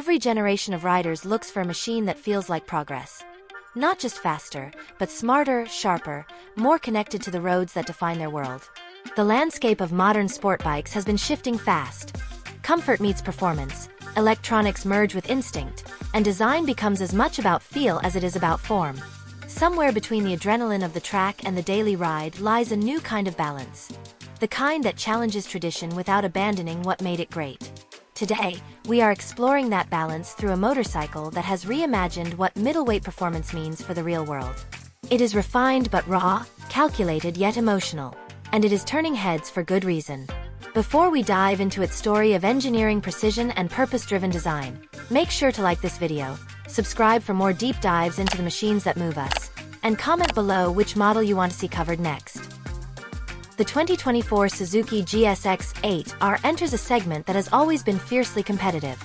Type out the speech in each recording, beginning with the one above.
Every generation of riders looks for a machine that feels like progress. Not just faster, but smarter, sharper, more connected to the roads that define their world. The landscape of modern sport bikes has been shifting fast. Comfort meets performance, electronics merge with instinct, and design becomes as much about feel as it is about form. Somewhere between the adrenaline of the track and the daily ride lies a new kind of balance. The kind that challenges tradition without abandoning what made it great. Today, we are exploring that balance through a motorcycle that has reimagined what middleweight performance means for the real world. It is refined but raw, calculated yet emotional, and it is turning heads for good reason. Before we dive into its story of engineering precision and purpose-driven design, make sure to like this video, subscribe for more deep dives into the machines that move us, and comment below which model you want to see covered next. The 2024 Suzuki GSX-8R enters a segment that has always been fiercely competitive.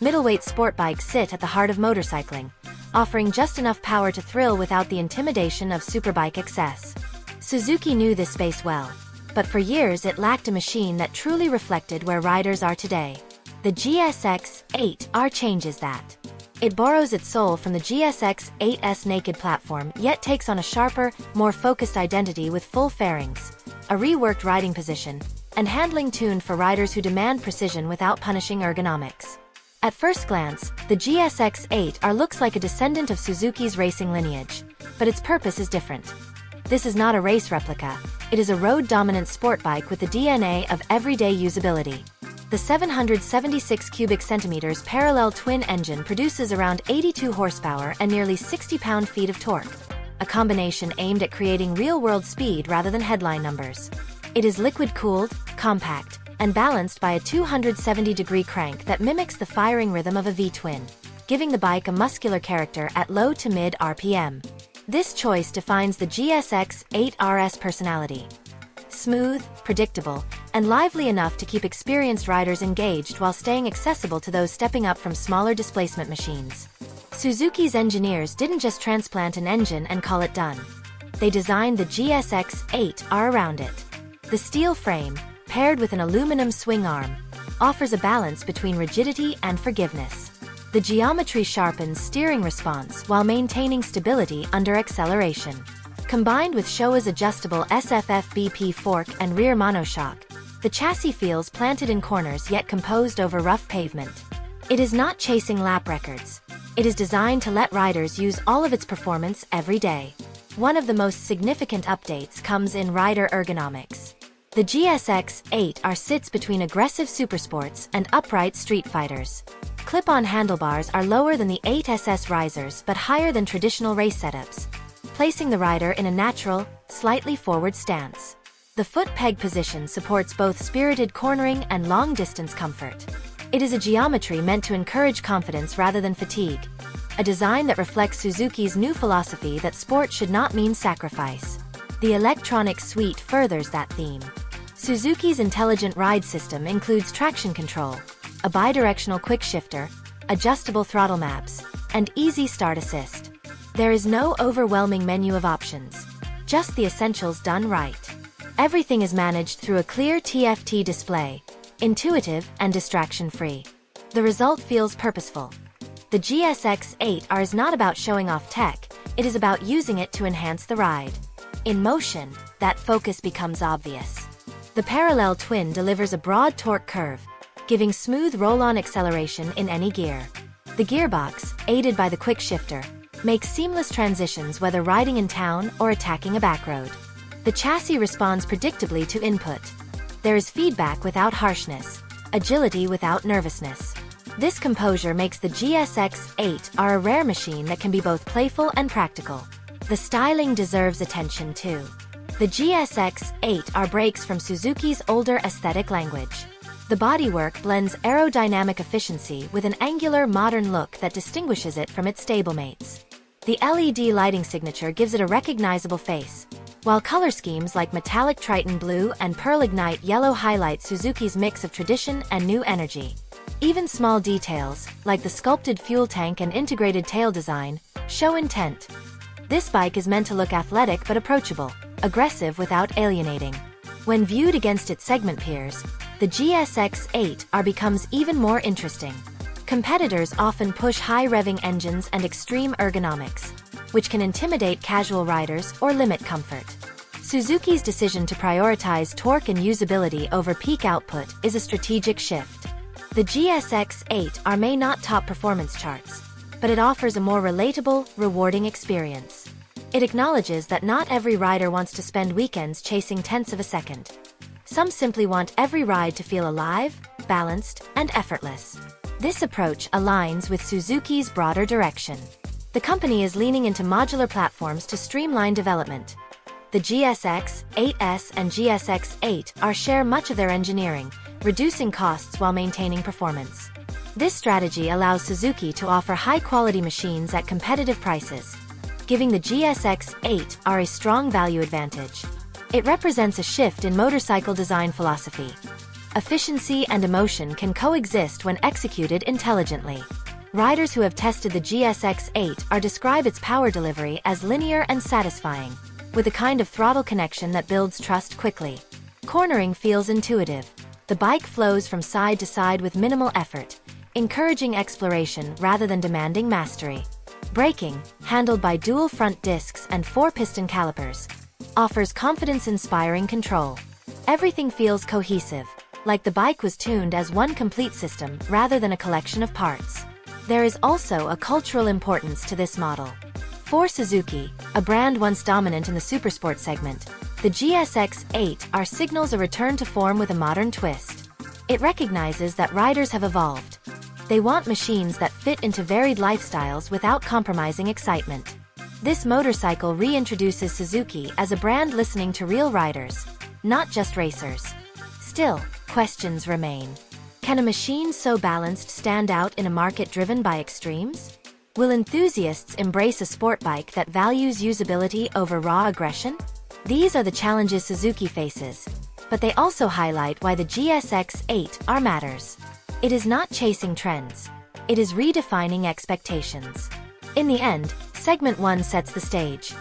Middleweight sport bikes sit at the heart of motorcycling, offering just enough power to thrill without the intimidation of superbike excess. Suzuki knew this space well, but for years it lacked a machine that truly reflected where riders are today. The GSX-8R changes that. It borrows its soul from the GSX-8's naked platform, yet takes on a sharper, more focused identity with full fairings, a reworked riding position, and handling tuned for riders who demand precision without punishing ergonomics. At first glance, the GSX-8R looks like a descendant of Suzuki's racing lineage, but its purpose is different. This is not a race replica, it is a road-dominant sport bike with the DNA of everyday usability. The 776 cubic centimeters parallel twin engine produces around 82 horsepower and nearly 60 pound-feet of torque, a combination aimed at creating real-world speed rather than headline numbers. It is liquid-cooled, compact, and balanced by a 270-degree crank that mimics the firing rhythm of a V-twin, giving the bike a muscular character at low to mid RPM. This choice defines the GSX-8R's personality. Smooth, predictable, and lively enough to keep experienced riders engaged while staying accessible to those stepping up from smaller displacement machines. Suzuki's engineers didn't just transplant an engine and call it done. They designed the GSX-8R around it. The steel frame, paired with an aluminum swing arm, offers a balance between rigidity and forgiveness. The geometry sharpens steering response while maintaining stability under acceleration. Combined with Showa's adjustable SFF-BP fork and rear monoshock, the chassis feels planted in corners yet composed over rough pavement. It is not chasing lap records. It is designed to let riders use all of its performance every day. One of the most significant updates comes in rider ergonomics. The GSX-8R sits between aggressive supersports and upright street fighters. Clip-on handlebars are lower than the 8's risers but higher than traditional race setups, placing the rider in a natural, slightly forward stance. The foot peg position supports both spirited cornering and long-distance comfort. It is a geometry meant to encourage confidence rather than fatigue, a design that reflects Suzuki's new philosophy that sport should not mean sacrifice. The electronic suite furthers that theme. Suzuki's intelligent ride system includes traction control, a bidirectional quick shifter, adjustable throttle maps, and easy start assist. There is no overwhelming menu of options, just the essentials done right. Everything is managed through a clear TFT display, intuitive and distraction-free. The result feels purposeful. The GSX-8R is not about showing off tech, it is about using it to enhance the ride. In motion, that focus becomes obvious. The parallel twin delivers a broad torque curve, giving smooth roll-on acceleration in any gear. The gearbox, aided by the quick shifter, makes seamless transitions whether riding in town or attacking a backroad. The chassis responds predictably to input. There is feedback without harshness, agility without nervousness. This composure makes the GSX-8R a rare machine that can be both playful and practical. The styling deserves attention too. The GSX-8R breaks from Suzuki's older aesthetic language. The bodywork blends aerodynamic efficiency with an angular modern look that distinguishes it from its stablemates. The LED lighting signature gives it a recognizable face, while color schemes like metallic Triton blue and pearl ignite yellow highlight Suzuki's mix of tradition and new energy. Even small details, like the sculpted fuel tank and integrated tail design, show intent. This bike is meant to look athletic but approachable, aggressive without alienating. When viewed against its segment peers, the GSX-8R becomes even more interesting. Competitors often push high-revving engines and extreme ergonomics, which can intimidate casual riders or limit comfort. Suzuki's decision to prioritize torque and usability over peak output is a strategic shift. The GSX-8R may not top performance charts, but it offers a more relatable, rewarding experience. It acknowledges that not every rider wants to spend weekends chasing tenths of a second. Some simply want every ride to feel alive, balanced, and effortless. This approach aligns with Suzuki's broader direction. The company is leaning into modular platforms to streamline development. The GSX-8S and GSX-8R share much of their engineering, reducing costs while maintaining performance. This strategy allows Suzuki to offer high-quality machines at competitive prices, giving the GSX-8R a strong value advantage. It represents a shift in motorcycle design philosophy. Efficiency and emotion can coexist when executed intelligently. Riders who have tested the GSX-8R describe its power delivery as linear and satisfying, with a kind of throttle connection that builds trust quickly. Cornering feels intuitive. The bike flows from side to side with minimal effort, encouraging exploration rather than demanding mastery. Braking, handled by dual front discs and 4-piston calipers, offers confidence-inspiring control. Everything feels cohesive, like the bike was tuned as one complete system rather than a collection of parts. There is also a cultural importance to this model. For Suzuki, a brand once dominant in the supersport segment, the GSX-8R signals a return to form with a modern twist. It recognizes that riders have evolved. They want machines that fit into varied lifestyles without compromising excitement. This motorcycle reintroduces Suzuki as a brand listening to real riders, not just racers. Still, questions remain. Can a machine so balanced stand out in a market driven by extremes? Will enthusiasts embrace a sport bike that values usability over raw aggression? These are the challenges Suzuki faces, but they also highlight why the GSX-8R matters. It is not chasing trends. It is redefining expectations. In the end, Segment 1 sets the stage.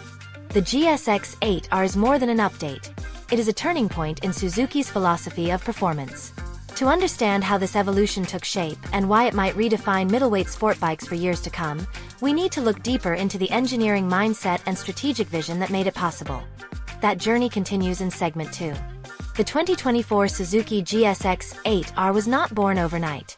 The GSX-8R is more than an update. It is a turning point in Suzuki's philosophy of performance. To understand how this evolution took shape and why it might redefine middleweight sport bikes for years to come, we need to look deeper into the engineering mindset and strategic vision that made it possible. That journey continues in Segment 2. The 2024 Suzuki GSX-8R was not born overnight.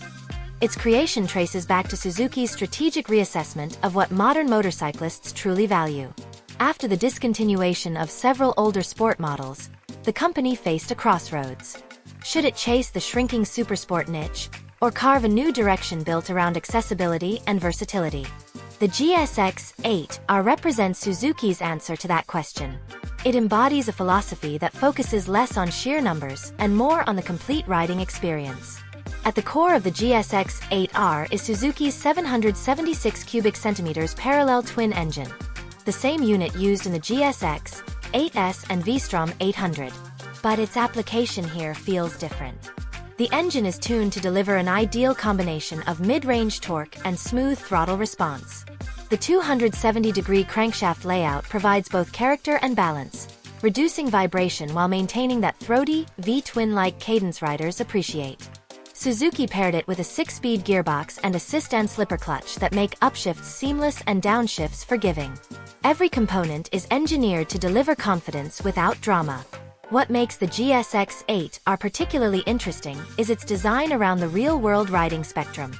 Its creation traces back to Suzuki's strategic reassessment of what modern motorcyclists truly value. After the discontinuation of several older sport models, the company faced a crossroads. Should it chase the shrinking supersport niche, or carve a new direction built around accessibility and versatility? The GSX-8R represents Suzuki's answer to that question. It embodies a philosophy that focuses less on sheer numbers and more on the complete riding experience. At the core of the GSX-8R is Suzuki's 776 cubic centimeters parallel twin engine, the same unit used in the GSX, 8S and V-Strom 800. But its application here feels different. The engine is tuned to deliver an ideal combination of mid-range torque and smooth throttle response. The 270-degree crankshaft layout provides both character and balance, reducing vibration while maintaining that throaty, V-twin-like cadence riders appreciate. Suzuki paired it with a 6-speed gearbox and assist and slipper clutch that make upshifts seamless and downshifts forgiving. Every component is engineered to deliver confidence without drama. What makes the GSX-8R particularly interesting is its design around the real-world riding spectrum.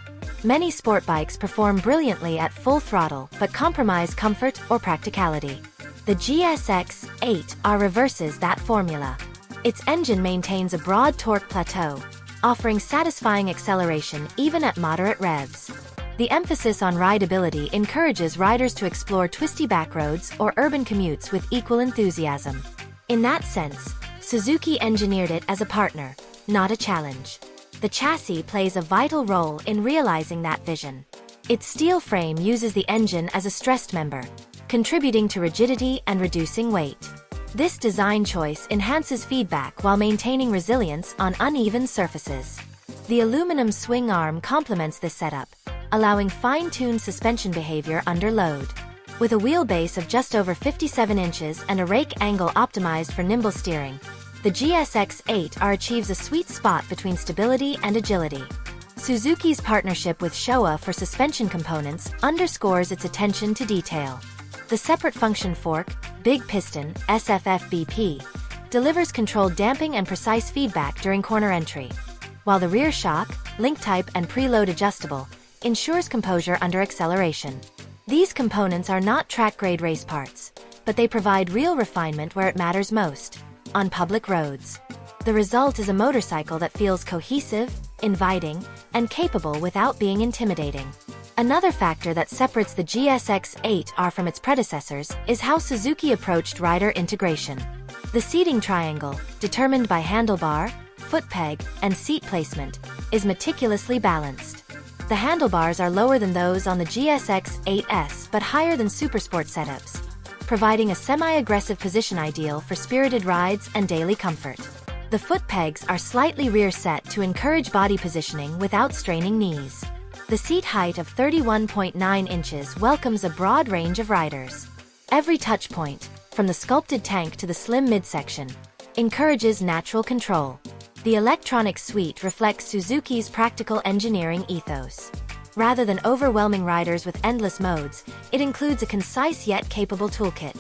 Many sport bikes perform brilliantly at full throttle but compromise comfort or practicality. The GSX-8R reverses that formula. Its engine maintains a broad torque plateau, offering satisfying acceleration even at moderate revs. The emphasis on rideability encourages riders to explore twisty backroads or urban commutes with equal enthusiasm. In that sense, Suzuki engineered it as a partner, not a challenge. The chassis plays a vital role in realizing that vision. Its steel frame uses the engine as a stressed member, contributing to rigidity and reducing weight. This design choice enhances feedback while maintaining resilience on uneven surfaces. The aluminum swing arm complements this setup, allowing fine-tuned suspension behavior under load. With a wheelbase of just over 57 inches and a rake angle optimized for nimble steering, the GSX-8R achieves a sweet spot between stability and agility. Suzuki's partnership with Showa for suspension components underscores its attention to detail. The separate function fork, big piston, SFFBP, delivers controlled damping and precise feedback during corner entry, while the rear shock, link type and preload adjustable, ensures composure under acceleration. These components are not track-grade race parts, but they provide real refinement where it matters most, on public roads. The result is a motorcycle that feels cohesive, inviting, and capable without being intimidating. Another factor that separates the GSX-8R from its predecessors is how Suzuki approached rider integration. The seating triangle, determined by handlebar, foot peg, and seat placement, is meticulously balanced. The handlebars are lower than those on the GSX-8S but higher than Supersport setups, providing a semi-aggressive position ideal for spirited rides and daily comfort. The foot pegs are slightly rear set to encourage body positioning without straining knees. The seat height of 31.9 inches welcomes a broad range of riders. Every touch point, from the sculpted tank to the slim midsection, encourages natural control. The electronic suite reflects Suzuki's practical engineering ethos. Rather than overwhelming riders with endless modes, it includes a concise yet capable toolkit.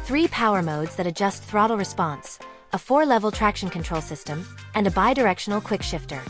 3 power modes that adjust throttle response, a 4-level traction control system, and a bidirectional quick shifter.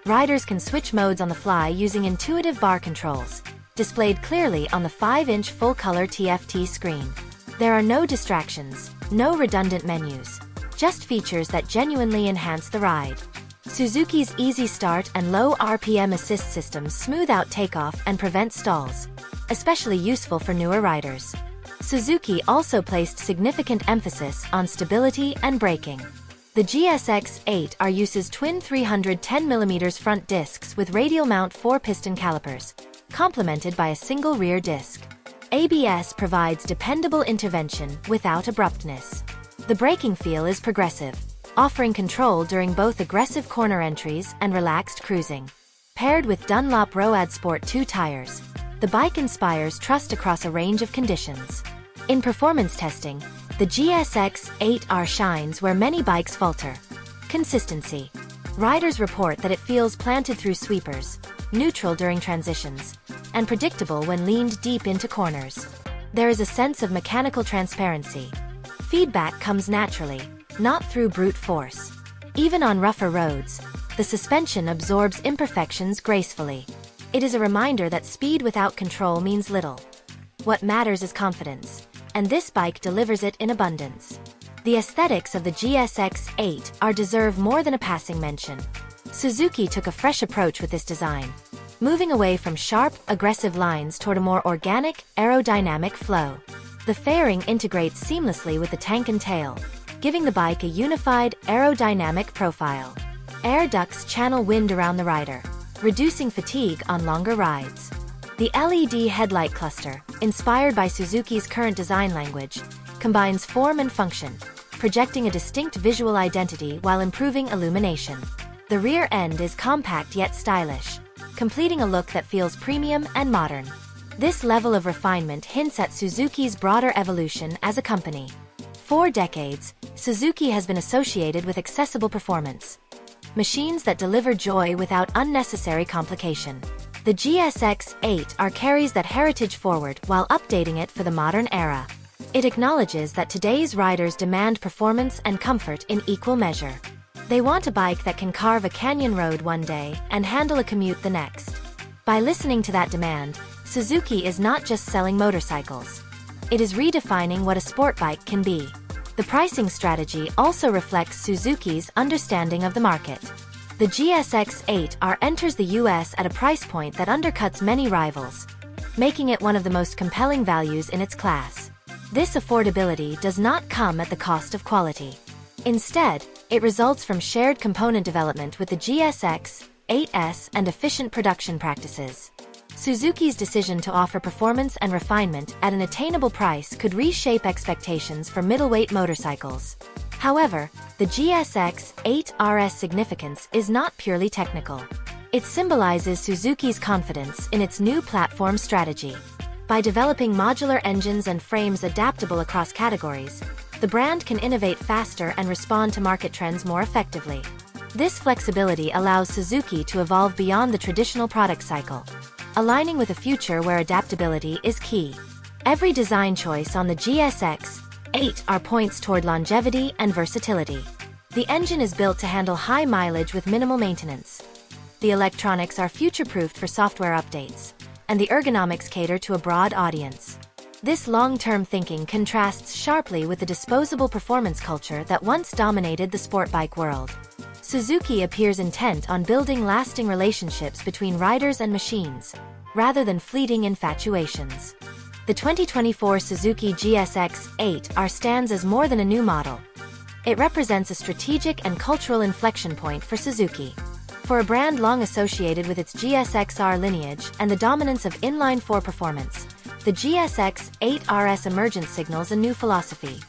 Riders can switch modes on the fly using intuitive bar controls, displayed clearly on the 5-inch full-color TFT screen. There are no distractions, no redundant menus, just features that genuinely enhance the ride. Suzuki's Easy Start and low RPM assist systems smooth out takeoff and prevent stalls, especially useful for newer riders. Suzuki also placed significant emphasis on stability and braking. The GSX-8R uses twin 310mm front discs with radial mount 4-piston calipers, complemented by a single rear disc. ABS provides dependable intervention without abruptness. The braking feel is progressive, offering control during both aggressive corner entries and relaxed cruising. Paired with Dunlop Road Sport 2 tires, the bike inspires trust across a range of conditions. In performance testing, the GSX-8R shines where many bikes falter. Consistency. Riders report that it feels planted through sweepers, neutral during transitions, and predictable when leaned deep into corners. There is a sense of mechanical transparency. Feedback comes naturally, not through brute force. Even on rougher roads, the suspension absorbs imperfections gracefully. It is a reminder that speed without control means little. What matters is confidence, and this bike delivers it in abundance. The aesthetics of the GSX-8R deserve more than a passing mention. Suzuki took a fresh approach with this design, moving away from sharp, aggressive lines toward a more organic, aerodynamic flow. The fairing integrates seamlessly with the tank and tail, giving the bike a unified, aerodynamic profile. Air ducts channel wind around the rider, reducing fatigue on longer rides. The LED headlight cluster, inspired by Suzuki's current design language, combines form and function, projecting a distinct visual identity while improving illumination. The rear end is compact yet stylish, completing a look that feels premium and modern. This level of refinement hints at Suzuki's broader evolution as a company. For decades, Suzuki has been associated with accessible performance. Machines that deliver joy without unnecessary complication. The GSX-8R carries that heritage forward while updating it for the modern era. It acknowledges that today's riders demand performance and comfort in equal measure. They want a bike that can carve a canyon road one day and handle a commute the next. By listening to that demand, Suzuki is not just selling motorcycles. It is redefining what a sport bike can be. The pricing strategy also reflects Suzuki's understanding of the market. The GSX-8R enters the US at a price point that undercuts many rivals, making it one of the most compelling values in its class. This affordability does not come at the cost of quality. Instead, it results from shared component development with the GSX-8S and efficient production practices. Suzuki's decision to offer performance and refinement at an attainable price could reshape expectations for middleweight motorcycles. However, the GSX-8R's significance is not purely technical. It symbolizes Suzuki's confidence in its new platform strategy. By developing modular engines and frames adaptable across categories, the brand can innovate faster and respond to market trends more effectively. This flexibility allows Suzuki to evolve beyond the traditional product cycle, aligning with a future where adaptability is key. Every design choice on the GSX-8R points toward longevity and versatility. The engine is built to handle high mileage with minimal maintenance. The electronics are future-proofed for software updates, and the ergonomics cater to a broad audience. This long-term thinking contrasts sharply with the disposable performance culture that once dominated the sport bike world. Suzuki appears intent on building lasting relationships between riders and machines, rather than fleeting infatuations. The 2024 Suzuki GSX-8R stands as more than a new model. It represents a strategic and cultural inflection point for Suzuki. For a brand long associated with its GSX-R lineage and the dominance of inline-4 performance, the GSX-8R's emergence signals a new philosophy.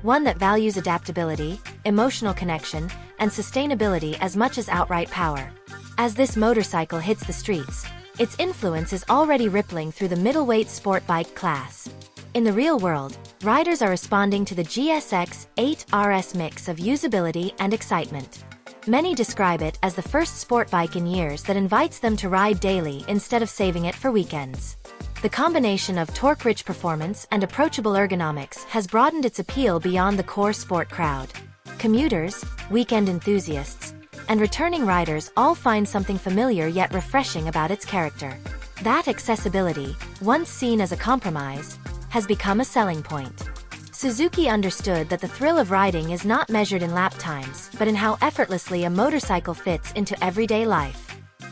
One that values adaptability, emotional connection, and sustainability as much as outright power. As this motorcycle hits the streets, its influence is already rippling through the middleweight sport bike class. In the real world, riders are responding to the GSX-8R's mix of usability and excitement. Many describe it as the first sport bike in years that invites them to ride daily instead of saving it for weekends. The combination of torque-rich performance and approachable ergonomics has broadened its appeal beyond the core sport crowd. Commuters, weekend enthusiasts, and returning riders all find something familiar yet refreshing about its character. That accessibility, once seen as a compromise, has become a selling point. Suzuki understood that the thrill of riding is not measured in lap times, but in how effortlessly a motorcycle fits into everyday life.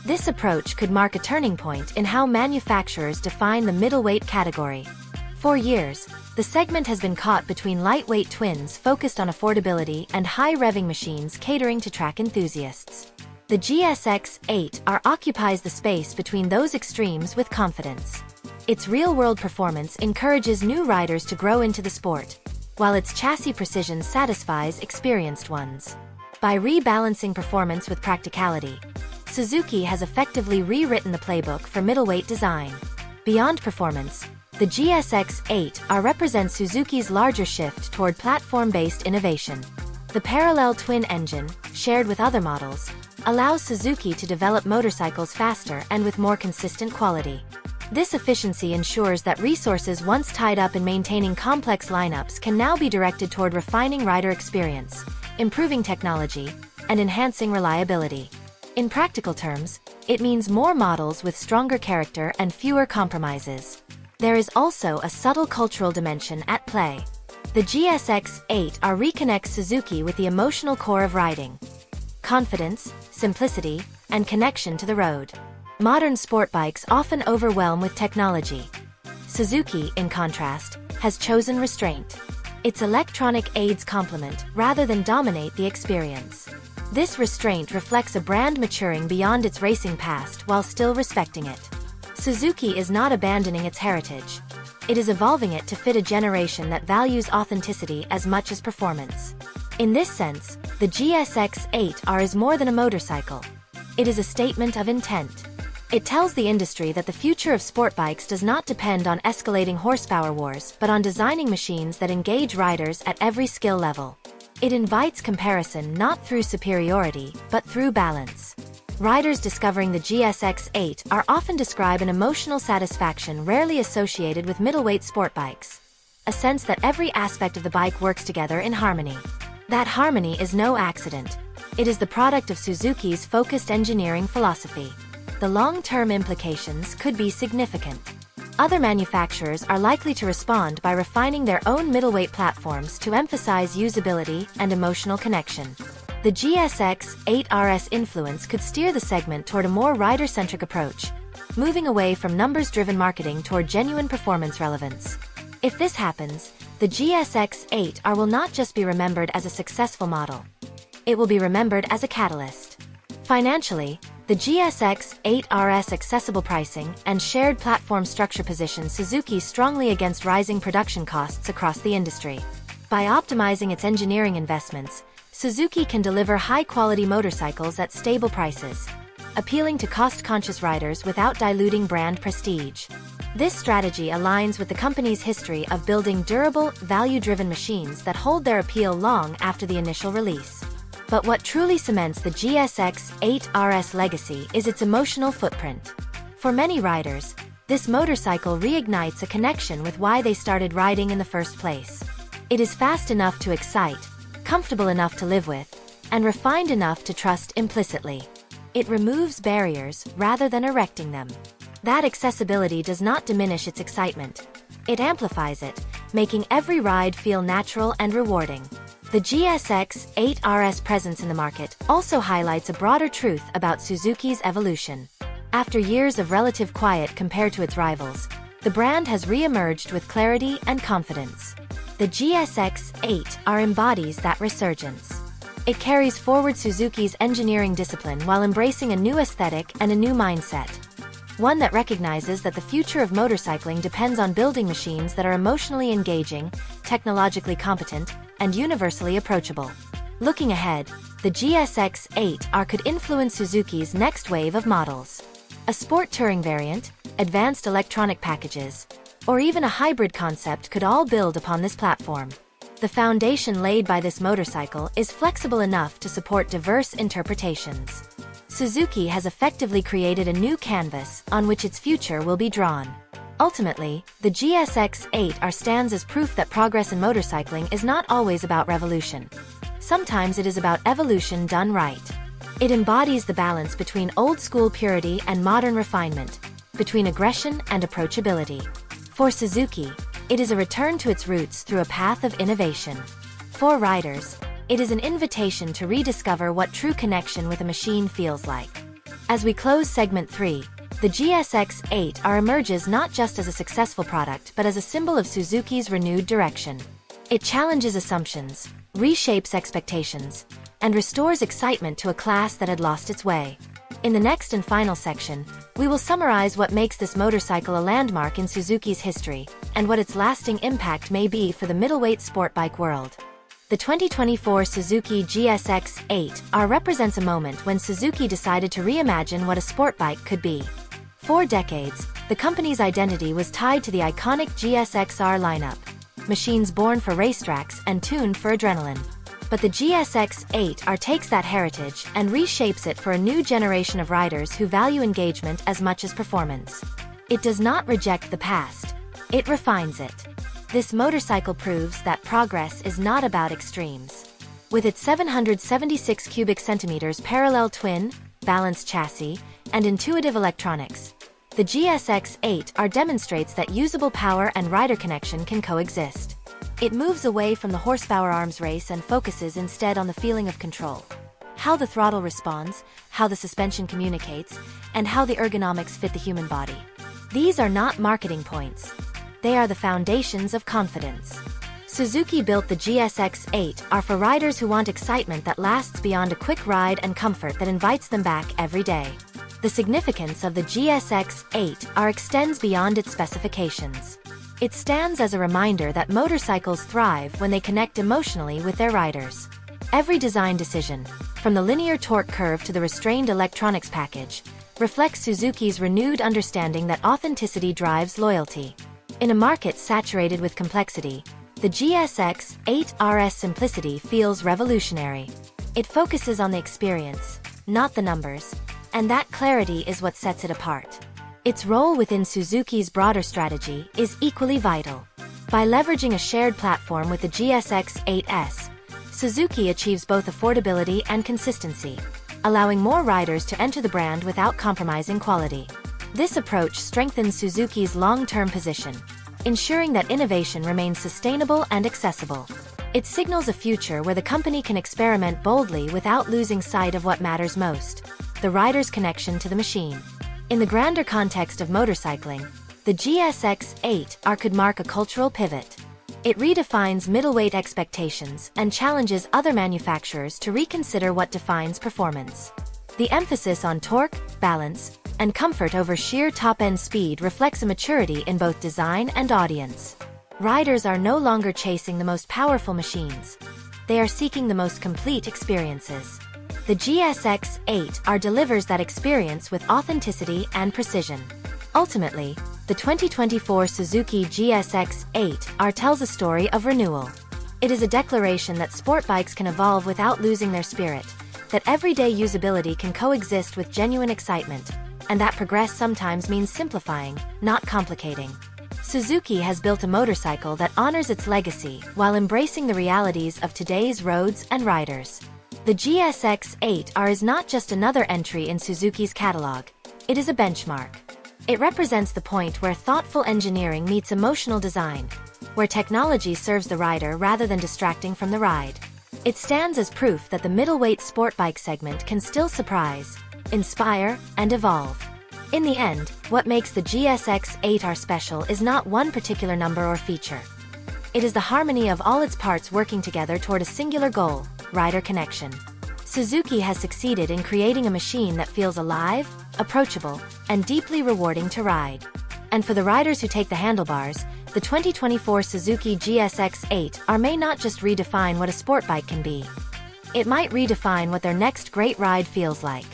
This approach could mark a turning point in how manufacturers define the middleweight category. For years, the segment has been caught between lightweight twins focused on affordability and high-revving machines catering to track enthusiasts. The GSX-8R occupies the space between those extremes with confidence. Its real-world performance encourages new riders to grow into the sport, while its chassis precision satisfies experienced ones. By rebalancing performance with practicality, Suzuki has effectively rewritten the playbook for middleweight design. Beyond performance, the GSX-8R represents Suzuki's larger shift toward platform-based innovation. The parallel twin engine, shared with other models, allows Suzuki to develop motorcycles faster and with more consistent quality. This efficiency ensures that resources once tied up in maintaining complex lineups can now be directed toward refining rider experience, improving technology, and enhancing reliability. In practical terms, it means more models with stronger character and fewer compromises. There is also a subtle cultural dimension at play. The GSX-8R reconnects Suzuki with the emotional core of riding: confidence, simplicity, and connection to the road. Modern sport bikes often overwhelm with technology. Suzuki, in contrast, has chosen restraint. Its electronic aids complement rather than dominate the experience. This restraint reflects a brand maturing beyond its racing past while still respecting it. Suzuki is not abandoning its heritage. It is evolving it to fit a generation that values authenticity as much as performance. In this sense, the GSX-8R is more than a motorcycle. It is a statement of intent. It tells the industry that the future of sport bikes does not depend on escalating horsepower wars but on designing machines that engage riders at every skill level. It invites comparison not through superiority, but through balance. Riders discovering the GSX-8R often describe an emotional satisfaction rarely associated with middleweight sport bikes. A sense that every aspect of the bike works together in harmony. That harmony is no accident. It is the product of Suzuki's focused engineering philosophy. The long-term implications could be significant. Other manufacturers are likely to respond by refining their own middleweight platforms to emphasize usability and emotional connection. The GSX-8R's influence could steer the segment toward a more rider-centric approach, moving away from numbers-driven marketing toward genuine performance relevance. If this happens, the GSX-8R will not just be remembered as a successful model. It will be remembered as a catalyst. Financially, the GSX-8R's accessible pricing and shared platform structure position Suzuki strongly against rising production costs across the industry. By optimizing its engineering investments, Suzuki can deliver high-quality motorcycles at stable prices, appealing to cost-conscious riders without diluting brand prestige. This strategy aligns with the company's history of building durable, value-driven machines that hold their appeal long after the initial release. But what truly cements the GSX-8R's legacy is its emotional footprint. For many riders, this motorcycle reignites a connection with why they started riding in the first place. It is fast enough to excite, comfortable enough to live with, and refined enough to trust implicitly. It removes barriers rather than erecting them. That accessibility does not diminish its excitement. It amplifies it, making every ride feel natural and rewarding. The GSX-8R's presence in the market also highlights a broader truth about Suzuki's evolution. After years of relative quiet compared to its rivals, the brand has re-emerged with clarity and confidence. The GSX-8R embodies that resurgence. It carries forward Suzuki's engineering discipline while embracing a new aesthetic and a new mindset. One that recognizes that the future of motorcycling depends on building machines that are emotionally engaging, technologically competent, and universally approachable. Looking ahead, the GSX-8R could influence Suzuki's next wave of models. A sport touring variant, advanced electronic packages, or even a hybrid concept could all build upon this platform. The foundation laid by this motorcycle is flexible enough to support diverse interpretations. Suzuki has effectively created a new canvas on which its future will be drawn. Ultimately, the GSX-8R stands as proof that progress in motorcycling is not always about revolution. Sometimes it is about evolution done right. It embodies the balance between old-school purity and modern refinement, between aggression and approachability. For Suzuki, it is a return to its roots through a path of innovation. For riders, it is an invitation to rediscover what true connection with a machine feels like. As we close segment 3, the GSX-8R emerges not just as a successful product but as a symbol of Suzuki's renewed direction. It challenges assumptions, reshapes expectations, and restores excitement to a class that had lost its way. In the next and final section, we will summarize what makes this motorcycle a landmark in Suzuki's history, and what its lasting impact may be for the middleweight sport bike world. The 2024 Suzuki GSX-8R represents a moment when Suzuki decided to reimagine what a sport bike could be. For decades, the company's identity was tied to the iconic GSX-R lineup, machines born for racetracks and tuned for adrenaline. But the GSX-8R takes that heritage and reshapes it for a new generation of riders who value engagement as much as performance. It does not reject the past. It refines it. This motorcycle proves that progress is not about extremes. With its 776 cubic centimeters parallel twin, balanced chassis, and intuitive electronics, the GSX-8R demonstrates that usable power and rider connection can coexist. It moves away from the horsepower arms race and focuses instead on the feeling of control. How the throttle responds, how the suspension communicates, and how the ergonomics fit the human body. These are not marketing points. They are the foundations of confidence. Suzuki built the GSX-8R for riders who want excitement that lasts beyond a quick ride and comfort that invites them back every day. The significance of the GSX-8R extends beyond its specifications. It stands as a reminder that motorcycles thrive when they connect emotionally with their riders. Every design decision, from the linear torque curve to the restrained electronics package, reflects Suzuki's renewed understanding that authenticity drives loyalty. In a market saturated with complexity, the GSX-8R's simplicity feels revolutionary. It focuses on the experience, not the numbers, and that clarity is what sets it apart. Its role within Suzuki's broader strategy is equally vital. By leveraging a shared platform with the GSX-8S, Suzuki achieves both affordability and consistency, allowing more riders to enter the brand without compromising quality. This approach strengthens Suzuki's long-term position, ensuring that innovation remains sustainable and accessible. It signals a future where the company can experiment boldly without losing sight of what matters most: the rider's connection to the machine. In the grander context of motorcycling, the GSX-8R could mark a cultural pivot. It redefines middleweight expectations and challenges other manufacturers to reconsider what defines performance. The emphasis on torque, balance, and comfort over sheer top-end speed reflects a maturity in both design and audience. Riders are no longer chasing the most powerful machines. They are seeking the most complete experiences. The GSX-8R delivers that experience with authenticity and precision. Ultimately, the 2024 Suzuki GSX-8R tells a story of renewal. It is a declaration that sport bikes can evolve without losing their spirit, that everyday usability can coexist with genuine excitement, and that progress sometimes means simplifying, not complicating. Suzuki has built a motorcycle that honors its legacy while embracing the realities of today's roads and riders. The GSX-8R is not just another entry in Suzuki's catalog, it is a benchmark. It represents the point where thoughtful engineering meets emotional design, where technology serves the rider rather than distracting from the ride. It stands as proof that the middleweight sport bike segment can still surprise, inspire, and evolve. In the end, what makes the GSX-8R special is not one particular number or feature. It is the harmony of all its parts working together toward a singular goal: rider connection. Suzuki has succeeded in creating a machine that feels alive, approachable, and deeply rewarding to ride. And for the riders who take the handlebars, the 2024 Suzuki GSX-8R may not just redefine what a sport bike can be. It might redefine what their next great ride feels like.